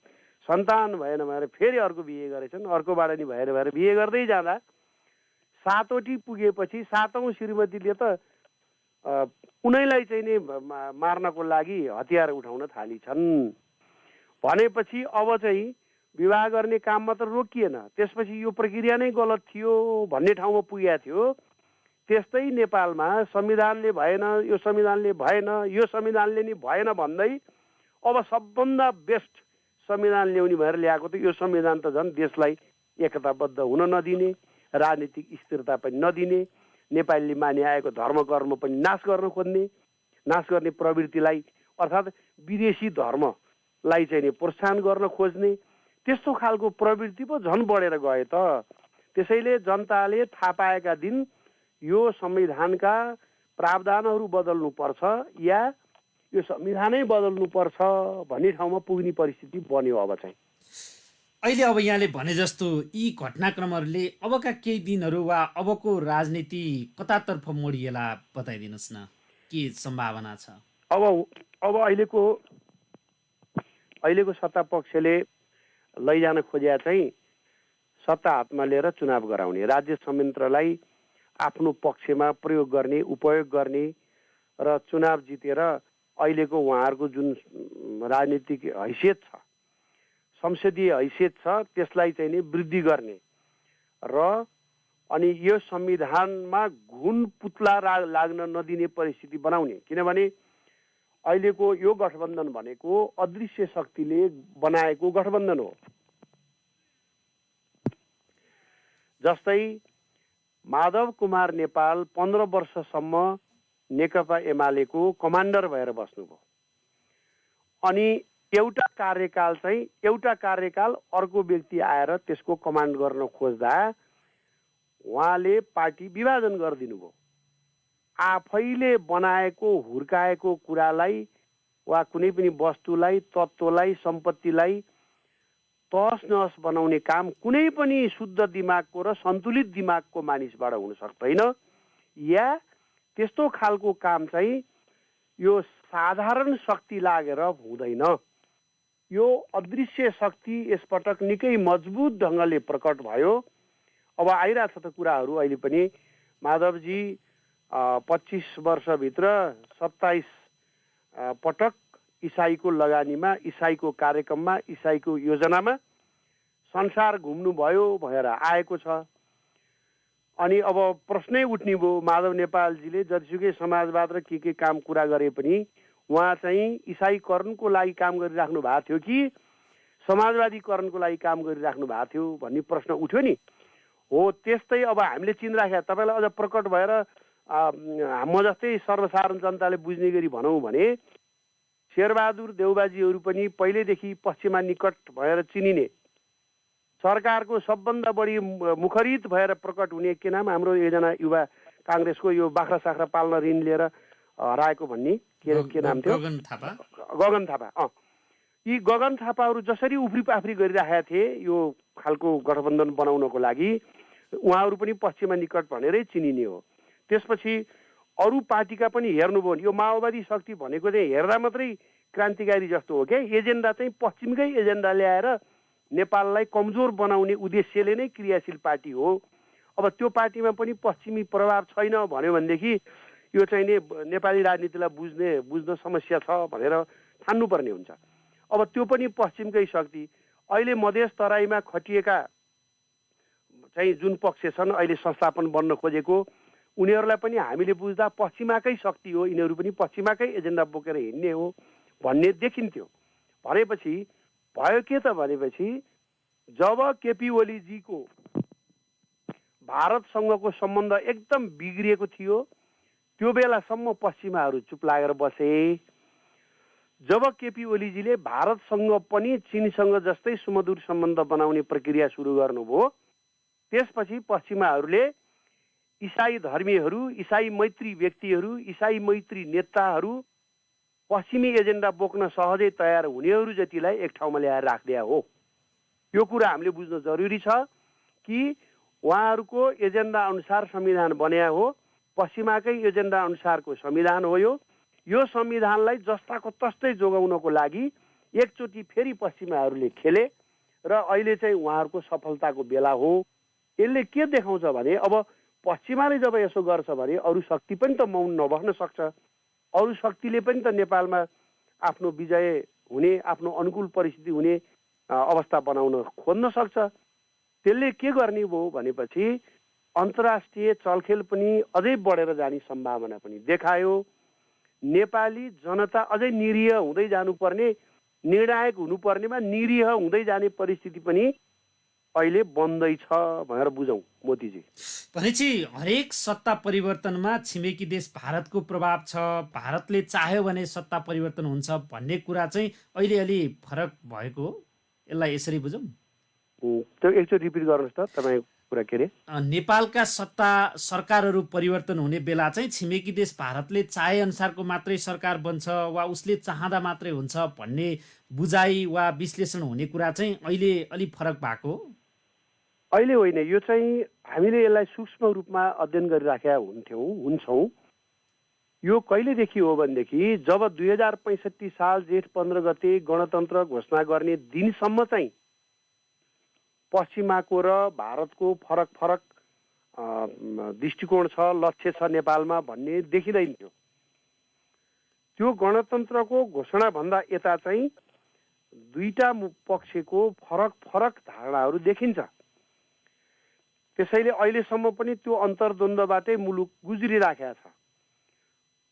सन्तान भएन भनेर फेरि अर्को बिहे गरेछन्, अर्कोबाट नि भएन भनेर बिहे गर्दै जाँदा 7वटी पुगेपछि 7औं श्रीमतीले त उनैलाई चाहिँ नि मार्नको लागि हतियार उठाउन थालिछन्। भनेपछि अब चाहिँ विवाह गर्ने काम मात्र रोकिएन, त्यसपछि यो प्रक्रिया नै गलत थियो भन्ने ठाउँमा पुगेको थियो। त्यस्तै नेपालमा संविधानले भएन, यो संविधानले भएन, यो संविधानले नि भएन भन्दै अब सबभन्दा बेस्ट संविधान ल्याउने भएर ल्याएको त यो संविधान त झन् देशलाई एकताबद्ध हुन नदिने, राजनीतिक स्थिरता पनि नदिने, नेपालीले मानिआएको धर्म कर्म पनि नाश गर्न खोज्ने, नाश गर्ने प्रवृत्तिलाई अर्थात् विदेशी धर्मलाई चाहिँ नि प्रोत्साहन गर्न खोज्ने त्यस्तो खालको प्रवृत्ति पो झन् बढेर गए त। त्यसैले जनताले थाहा पाएका दिन यो संविधानका प्रावधानहरू बदल्नुपर्छ या यो संविधानै बदल्नुपर्छ भन्ने ठाउँमा पुग्ने परिस्थिति बन्यो। अब चाहिँ अहिले अब यहाँले भने जस्तो यी घटनाक्रमहरूले अबका केही दिनहरू वा अबको राजनीति कतातर्फ मोडिएला बताइदिनुहोस् न, के सम्भावना छ? अब अहिलेको सत्ता पक्षले लैजान खोजे चाहिँ सत्ता हातमा लिएर चुनाव गराउने, राज्य संयन्त्रलाई आफ्नो पक्षमा प्रयोग गर्ने, उपयोग गर्ने र चुनाव जितेर अहिलेको उहाँहरूको जुन राजनीतिक हैसियत छ, संसदीय हैसियत छ, त्यसलाई चाहिँ नि वृद्धि गर्ने र अनि यो संविधानमा घुन पुतला लाग्न नदिने परिस्थिति बनाउने। किनभने अहिलेको यो गठबन्धन भनेको अदृश्य शक्तिले बनाएको गठबन्धन हो। जस्तै माधव कुमार नेपाल 15 वर्षसम्म नेकपा एमालेको कमान्डर भएर बस्नुभयो। अनि एउटा कार्यकाल अर्को व्यक्ति आएर त्यसको कमान्ड गर्न खोज्दा उहाँले पार्टी विभाजन गरिदिनु भयो। आफैले बनाएको हुर्काएको कुरालाई वा कुनै पनि वस्तुलाई, तत्त्वलाई, सम्पत्तिलाई तहस नहस बनाउने काम कुनै पनि शुद्ध दिमागको र सन्तुलित दिमागको मानिसबाट हुन सक्दैन। या त्यस्तो खालको काम चाहिँ यो साधारण शक्ति लागेर हुँदैन। यो अदृश्य शक्ति यसपटक निकै मजबुत ढङ्गले प्रकट भयो। अब आइरहेछ त कुराहरू। अहिले पनि माधवजी 25 वर्षभित्र 27 पटक इसाईको लगानीमा, इसाईको कार्यक्रममा, इसाईको योजनामा संसार घुम्नुभयो भनेर आएको छ। अनि अब प्रश्नै उठ्ने भयो, माधव नेपालजीले जतिसुकै समाजवाद र के काम कुरा गरे पनि उहाँ चाहिँ इसाईकरणको लागि काम गरिराख्नु भएको थियो कि समाजवादीकरणको लागि काम गरिराख्नु भएको थियो भन्ने प्रश्न उठ्यो नि। हो त्यस्तै अब हामीले चिनिराखेका, तपाईँलाई अझ प्रकट भएर म जस्तै सर्वसाधारण जनताले बुझ्ने गरी भनौँ भने शेरबहादुर देउबाजीहरू पनि पहिल्यैदेखि पश्चिमा निकट भएर चिनिने, सरकारको सबभन्दा बढी मुखरित भएर प्रकट हुने के नाम हाम्रो एकजना युवा काङ्ग्रेसको यो बाख्रा साख्रा पाल्न ऋण लिएर हराएको भन्ने के नाम थियो? गगन थापा। यी गगन थापाहरू जसरी उफ्री पाफ्री गरिराखेका थिए यो खालको गठबन्धन बनाउनको लागि, उहाँहरू पनि पश्चिमा निकट भनेरै चिनिने हो। त्यसपछि अरू पार्टीका पनि हेर्नुभयो भने यो माओवादी शक्ति भनेको चाहिँ हेर्दा मात्रै क्रान्तिकारी जस्तो हो क्या। एजेन्डा चाहिँ पश्चिमकै एजेन्डा ल्याएर नेपाललाई कमजोर बनाउने उद्देश्यले नै क्रियाशील पार्टी हो। अब त्यो पार्टीमा पनि पश्चिमी प्रभाव छैन भन्यो भनेदेखि यो चाहिँ नेपाली राजनीतिलाई बुझ्न समस्या छ भनेर ठान्नुपर्ने हुन्छ। अब त्यो पनि पश्चिमकै शक्ति। अहिले मधेस तराईमा खटिएका चाहिँ जुन पक्ष छन्, अहिले संस्थापन बन्न खोजेको, उनीहरूलाई पनि हामीले बुझ्दा पश्चिमाकै शक्ति हो, यिनीहरू पनि पश्चिमाकै एजेन्डा बोकेर हिँड्ने हो भन्ने देखिन्थ्यो। भनेपछि भयो के त भनेपछि जब केपी ओलीजीको भारतसँगको सम्बन्ध एकदम बिग्रिएको थियो त्यो बेलासम्म पश्चिमाहरू चुप लागेर बसे। जब केपी ओलीजीले भारतसँग पनि चीनसँग जस्तै सुमधुर सम्बन्ध बनाउने प्रक्रिया सुरु गर्नुभयो, त्यसपछि पश्चिमाहरूले इसाई धर्मीहरू, इसाई मैत्री व्यक्तिहरू, इसाई मैत्री नेताहरू, पश्चिमी एजेन्डा बोक्न सहजै तयार हुनेहरू जतिलाई एक ठाउँमा ल्याएर राखिदिया हो। यो कुरा हामीले बुझ्न जरुरी छ कि उहाँहरूको एजेन्डा अनुसार संविधान बन्या हो, पश्चिमाकै एजेन्डा अनुसारको संविधान हो। यो संविधानलाई जस्ताको तस्तै जोगाउनको लागि एकचोटि फेरि पश्चिमाहरूले खेले र अहिले चाहिँ उहाँहरूको सफलताको बेला हो। यसले के देखाउँछ भने अब पश्चिमाले जब यसो गर्छ भने अरू शक्ति पनि त मौन नबस्न सक्छ। अरू शक्तिले पनि त नेपालमा आफ्नो विजय हुने, आफ्नो अनुकूल परिस्थिति हुने अवस्था बनाउन खोज्न सक्छ। त्यसले के गर्ने भयो भनेपछि अन्तर्राष्ट्रिय चलखेल पनि अझै बढेर जाने सम्भावना पनि देखायो। नेपाली जनता अझै निरीह हुँदै जानुपर्ने, निर्णायक हुनुपर्नेमा निरीह हुँदै जाने परिस्थिति पनि अहिले बन्दैछ भनेर बुझौँ मोतीजी। भनेपछि हरेक सत्ता परिवर्तनमा छिमेकी देश भारतको प्रभाव छ, भारतले चाह्यो भने सत्ता परिवर्तन हुन्छ भन्ने कुरा चाहिँ अहिले अलि फरक भएको हो, यसलाई यसरी बुझौँ? त्यो एकचोटि रिपिट गर्नुहोस् त तपाईँको कुरा के अरे? नेपालका सत्ता सरकारहरू परिवर्तन हुने बेला चाहिँ छिमेकी देश भारतले चाहे अनुसारको मात्रै सरकार बन्छ वा उसले चाहँदा मात्रै हुन्छ भन्ने बुझाइ वा विश्लेषण हुने कुरा चाहिँ अहिले अलि फरक भएको हो। अहिले होइन, यो चाहिँ हामीले यसलाई सूक्ष्म रूपमा अध्ययन गरिराखेका हुन्छौँ। यो कहिलेदेखि हो भनेदेखि जब 2065 साल जेठ 15 गते गणतन्त्र घोषणा गर्ने दिनसम्म चाहिँ पश्चिमाको र भारतको फरक फरक दृष्टिकोण छ, लक्ष्य छ नेपालमा भन्ने देखिँदैन थियो। त्यो गणतन्त्रको घोषणाभन्दा यता चाहिँ दुईटा पक्षको फरक फरक धारणाहरू देखिन्छ। त्यसैले अहिलेसम्म पनि त्यो अन्तर्द्वन्द्वबाटै मुलुक गुज्रिराखेका छ।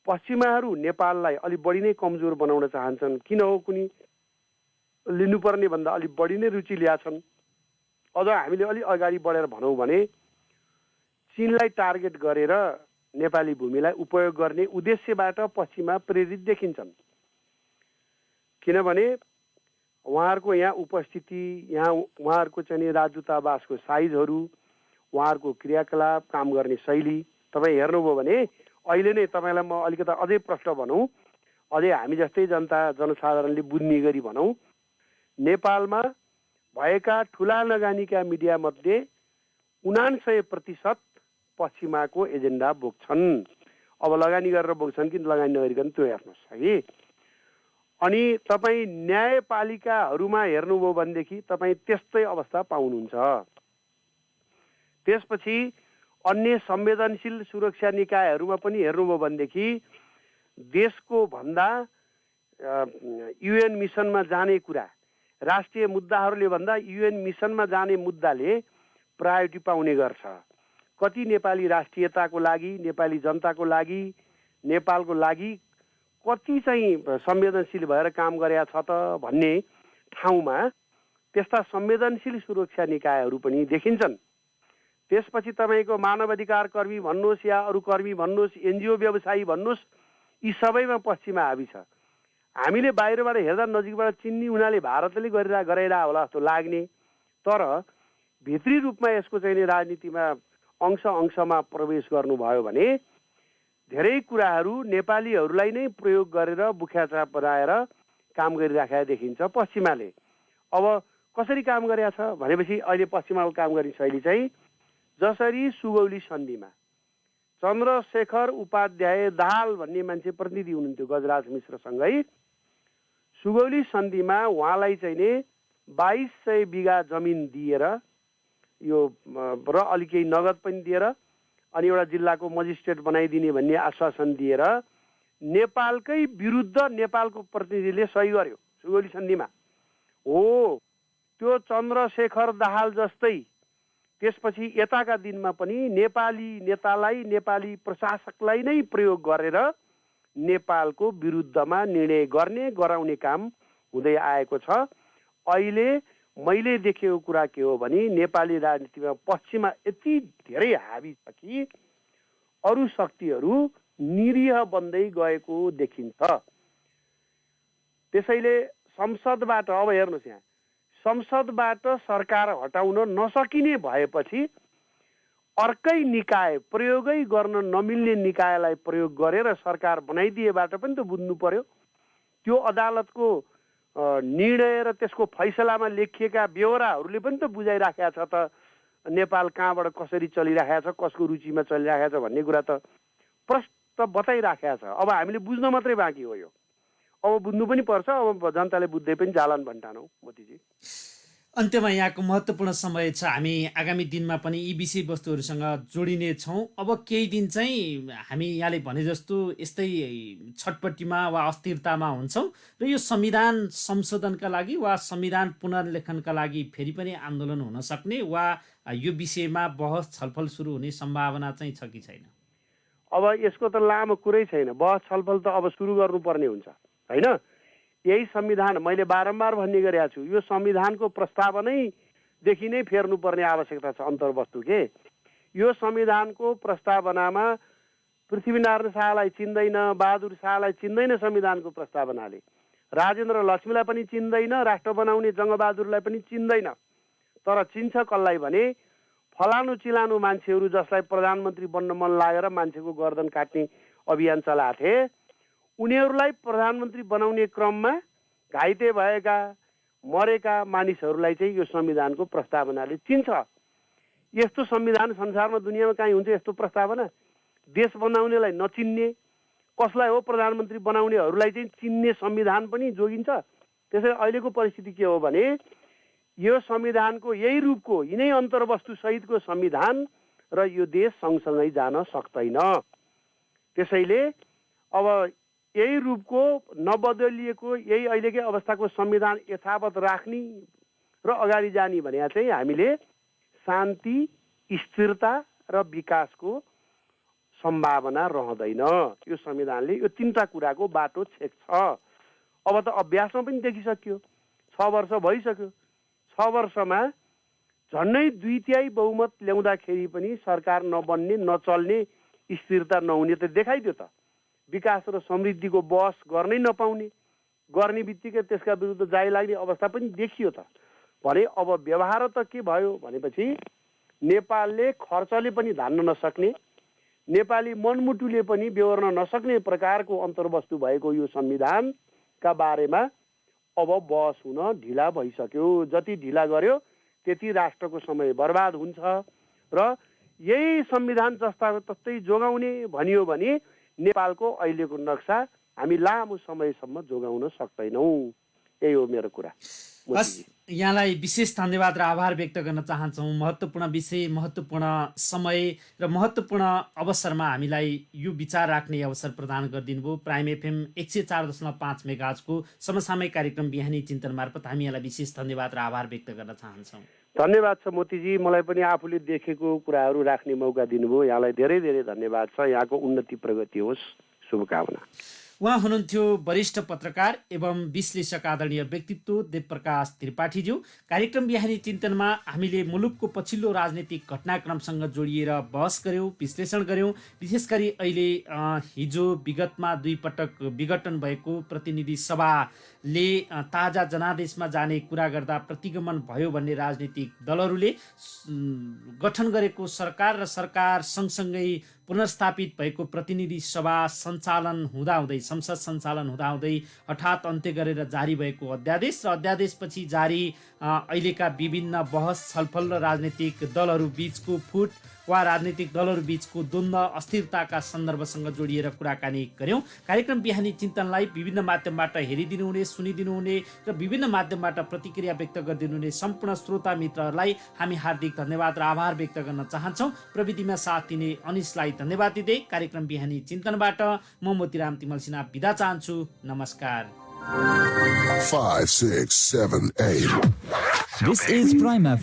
पश्चिमाहरू नेपाललाई अलि बढी नै कमजोर बनाउन चाहन्छन्, किन हो कुनै लिनुपर्ने भन्दा अलि बढी नै रुचि ल्याछन्। अझ हामीले अलि अगाडि बढेर भनौँ भने चीनलाई टार्गेट गरेर नेपाली भूमिलाई उपयोग गर्ने उद्देश्यबाट पश्चिमा प्रेरित देखिन्छन्। किनभने उहाँहरूको यहाँ उपस्थिति, यहाँ उहाँहरूको चाहिँ राजदूतावासको साइजहरू, उहाँहरूको क्रियाकलाप, काम गर्ने शैली तपाईँ हेर्नुभयो भने अहिले नै तपाईँलाई म अलिकता अझै प्रश्न भनौँ, अझै हामी जस्तै जनसाधारणले बुझ्ने गरी भनौँ, नेपालमा भएका ठुला लगानीका मिडियामध्ये 99% पश्चिमाको एजेन्डा बोक्छन्। अब लगानी गरेर बोक्छन् कि लगानी नगरिकन त्यो हेर्नुहोस् है। अनि तपाईँ न्यायपालिकाहरूमा हेर्नुभयो भनेदेखि तपाईँ त्यस्तै अवस्था पाउनुहुन्छ। त्यसपछि अन्य संवेदनशील सुरक्षा निकायहरूमा पनि हेर्नुभयो भनेदेखि देशको भन्दा युएन मिसनमा जाने कुरा, राष्ट्रिय मुद्दाहरूले भन्दा युएन मिसनमा जाने मुद्दाले प्रायोरिटी पाउने गर्छ। कति नेपाली राष्ट्रियताको लागि, नेपाली जनताको लागि, नेपालको लागि कति चाहिँ संवेदनशील भएर काम गरेका छ त भन्ने ठाउँमा त्यस्ता संवेदनशील सुरक्षा निकायहरू पनि देखिन्छन्। त्यसपछि तपाईँको मानवाधिकार कर्मी भन्नुहोस् या अरू कर्मी भन्नुहोस्, एनजिओ व्यवसायी भन्नुहोस्, यी सबैमा पश्चिमा हावी छ। हामीले बाहिरबाट हेर्दा नजिकबाट चिन्ने हुनाले भारतले गराइरह होला जस्तो लाग्ने, तर भित्री रूपमा यसको चाहिँ राजनीतिमा अंश अंशमा प्रवेश गर्नुभयो भने धेरै कुराहरू नेपालीहरूलाई नै प्रयोग गरेर बुख्याचाप बनाएर काम गरिराखेका देखिन्छ पश्चिमाले। अब कसरी काम गरेका छ भनेपछि अहिले पश्चिमाको काम गर्ने शैली चाहिँ जसरी सुगौली सन्धिमा चन्द्रशेखर उपाध्याय दाहाल भन्ने मान्छे प्रतिनिधि हुनुहुन्थ्यो गजराज मिश्रसँगै, सुगौली सन्धिमा उहाँलाई चाहिँ नि 2200 बिघा जमिन दिएर यो र अलि केही नगद पनि दिएर अनि एउटा जिल्लाको मजिस्ट्रेट बनाइदिने भन्ने आश्वासन दिएर नेपालकै विरुद्ध नेपालको प्रतिनिधिले सही गर्यो सुगौली सन्धिमा। हो त्यो चन्द्रशेखर दाहाल जस्तै त्यसपछि यताका दिनमा पनि नेपाली नेतालाई, नेपाली प्रशासकलाई नै प्रयोग गरेर नेपालको विरुद्धमा निर्णय गराउने काम हुँदै आएको छ। अहिले मैले देखेको कुरा के हो भने नेपाली राजनीतिमा पश्चिमा यति धेरै हावी छ कि अरू शक्तिहरू निरीह बन्दै गएको देखिन्छ। त्यसैले संसदबाट अब हेर्नुहोस्, यहाँ संसदबाट सरकार हटाउन नसकिने भएपछि अर्कै निकाय, प्रयोगै गर्न नमिल्ने निकायलाई प्रयोग गरेर सरकार बनाइदिएबाट पनि त बुझ्नु पर्यो। त्यो अदालतको निर्णय र त्यसको फैसलामा लेखिएका बेहोराहरूले पनि त बुझाइराखेका छ त नेपाल कहाँबाट कसरी चलिराखेको छ, कसको रुचिमा चलिराखेको छ भन्ने कुरा त प्रष्ट बताइराखेका छ। अब हामीले बुझ्न मात्रै बाँकी हो, यो अब बुझ्नु पनि पर्छ, अब जनताले बुझ्दै पनि जालान् भन्ठानौ मोतीजी। अन्त्यमा यहाँको महत्त्वपूर्ण समय छ, हामी आगामी दिनमा पनि यी विषयवस्तुहरूसँग जोडिने छौँ। अब केही दिन चाहिँ हामी यहाँले भने जस्तो यस्तै छटपट्टिमा वा अस्थिरतामा हुन्छौँ र यो संविधान संशोधनका लागि वा संविधान पुनर्लेखनका लागि फेरि पनि आन्दोलन हुन सक्ने वा यो विषयमा बहस छलफल सुरु हुने सम्भावना चाहिँ छ कि छैन? अब यसको त लामो कुरै छैन, बहस छलफल त अब सुरु गर्नुपर्ने हुन्छ होइन। यही संविधान मैले बारम्बार भन्ने गरेको छु, यो संविधानको प्रस्तावनै देखि नै फेर्नुपर्ने आवश्यकता छ अन्तर्वस्तु के। यो संविधानको प्रस्तावनामा पृथ्वीनारायण शाहलाई चिन्दैन, बहादुर शाहलाई चिन्दैन संविधानको प्रस्तावनाले, राजेन्द्र लक्ष्मीलाई पनि चिन्दैन, राष्ट्र बनाउने जङ्गबहादुरलाई पनि चिन्दैन। तर चिन्छ कसलाई भने फलानु चिलानु मान्छेहरू जसलाई प्रधानमन्त्री बन्न मन लागेर मान्छेको गर्दन काट्ने अभियान चलाएको थिए, उनीहरूलाई प्रधानमन्त्री बनाउने क्रममा घाइते भएका मरेका मानिसहरूलाई चाहिँ यो संविधानको प्रस्तावनाले चिन्छ। यस्तो संविधान संसारमा दुनियाँमा कहीँ हुन्छ यस्तो प्रस्तावना? देश बनाउनेलाई नचिन्ने, कसलाई हो प्रधानमन्त्री बनाउनेहरूलाई चाहिँ चिन्ने संविधान पनि जोगिन्छ। त्यसैले अहिलेको परिस्थिति के हो भने यो संविधानको यही रूपको यिनै अन्तर्वस्तु सहितको संविधान र यो देश सँगसँगै जान सक्दैन। त्यसैले अब यही रूपको नबदलिएको यही अहिलेकै अवस्थाको संविधान यथावत राख्ने र अगाडि जाने भने चाहिँ हामीले शान्ति, स्थिरता र विकासको सम्भावना रहँदैन। यो संविधानले यो तीनटा कुराको बाटो छेक्छ। अब त अभ्यासमा पनि देखिसक्यो, 6 वर्ष भइसक्यो। 6 वर्षमा झन्डै 2/3 बहुमत ल्याउँदाखेरि पनि सरकार नबन्ने, नचल्ने, स्थिरता नहुने त देखाइदियो त। विकास र समृद्धिको बहस गर्नै नपाउने, गर्ने बित्तिकै त्यसका विरुद्ध जाय लाग्ने अवस्था पनि देखियो त। भने अब व्यवहार त के भयो भनेपछि नेपालले खर्चले पनि धान्न नसक्ने, नेपाली मनमुटुले पनि बेहोर्न नसक्ने प्रकारको अन्तर्वस्तु भएको यो संविधानका बारेमा अब बहस हुन ढिला भइसक्यो। जति ढिला गर्यो त्यति राष्ट्रको समय बर्बाद हुन्छ र यही संविधान जस्ता तस्तै जोगाउने भनियो भने नेपालको अहिलेको नक्सा हामी लामो समयसम्म जोगाउन सक्दैनौँ। यही हो मेरो कुरा। यहाँलाई विशेष धन्यवाद र आभार व्यक्त गर्न चाहन्छौँ। महत्त्वपूर्ण विषय, महत्त्वपूर्ण समय र महत्त्वपूर्ण अवसरमा हामीलाई यो विचार राख्ने अवसर प्रदान गरिदिनु भयो। प्राइम एफएम 104.5 मेगाहर्जको समसामयिक कार्यक्रम बिहानी चिन्तन मार्फत हामी यहाँलाई विशेष धन्यवाद र आभार व्यक्त गर्न चाहन्छौँ। धन्यवाद छ मोतीजी, मलाई पनि आफूले देखेको कुराहरू राख्ने मौका दिनुभयो। यहाँलाई धेरै धेरै धन्यवाद छ। यहाँको उन्नति प्रगति होस्, शुभकामना। उहाँ हुनुहुन्थ्यो वरिष्ठ पत्रकार एवं विश्लेषक आदरणीय व्यक्तित्व देवप्रकाश त्रिपाठीज्यू। कार्यक्रम बिहानी चिन्तनमा हामीले मुलुकको पछिल्लो राजनीतिक घटनाक्रमसँग जोडिएर बहस गऱ्यौँ, विश्लेषण गऱ्यौँ। विशेष गरी अहिले हिजो विगतमा 2 पटक विघटन भएको प्रतिनिधि सभाले ताजा जनादेशमा जाने कुरा गर्दा प्रतिगमन भयो भन्ने राजनीतिक दलहरूले गठन गरेको सरकार र सरकार सँगसँगै पुनर्स्थापित भएको प्रतिनिधि सभा सञ्चालन हुँदाहुँदै, संसद सञ्चालन हुँदाहुँदै हठात अन्त्य गरेर जारी भएको अध्यादेश र अध्यादेशपछि जारी अहिलेका विभिन्न बहस, छलफल र राजनीतिक दलहरू बीचको फुट वा राजनीतिक दलहरू बीचको द्वन्द्व, अस्थिरताका सन्दर्भसँग जोडिएर कुराकानी गऱ्यौँ। कार्यक्रम बिहानी चिन्तनलाई विभिन्न माध्यमबाट हेरिदिनुहुने, सुनिदिनुहुने र विभिन्न माध्यमबाट प्रतिक्रिया व्यक्त गरिदिनुहुने सम्पूर्ण श्रोता मित्रहरूलाई हामी हार्दिक धन्यवाद र आभार व्यक्त गर्न चाहन्छौँ। प्रविधिमा साथ दिने अनिशलाई धन्यवाद दिँदै कार्यक्रम बिहानी चिन्तनबाट म मोतीराम तिमल सिन्हा बिदा चाहन्छु। नमस्कार। 5, 6, 7, 8. This is Prime FM.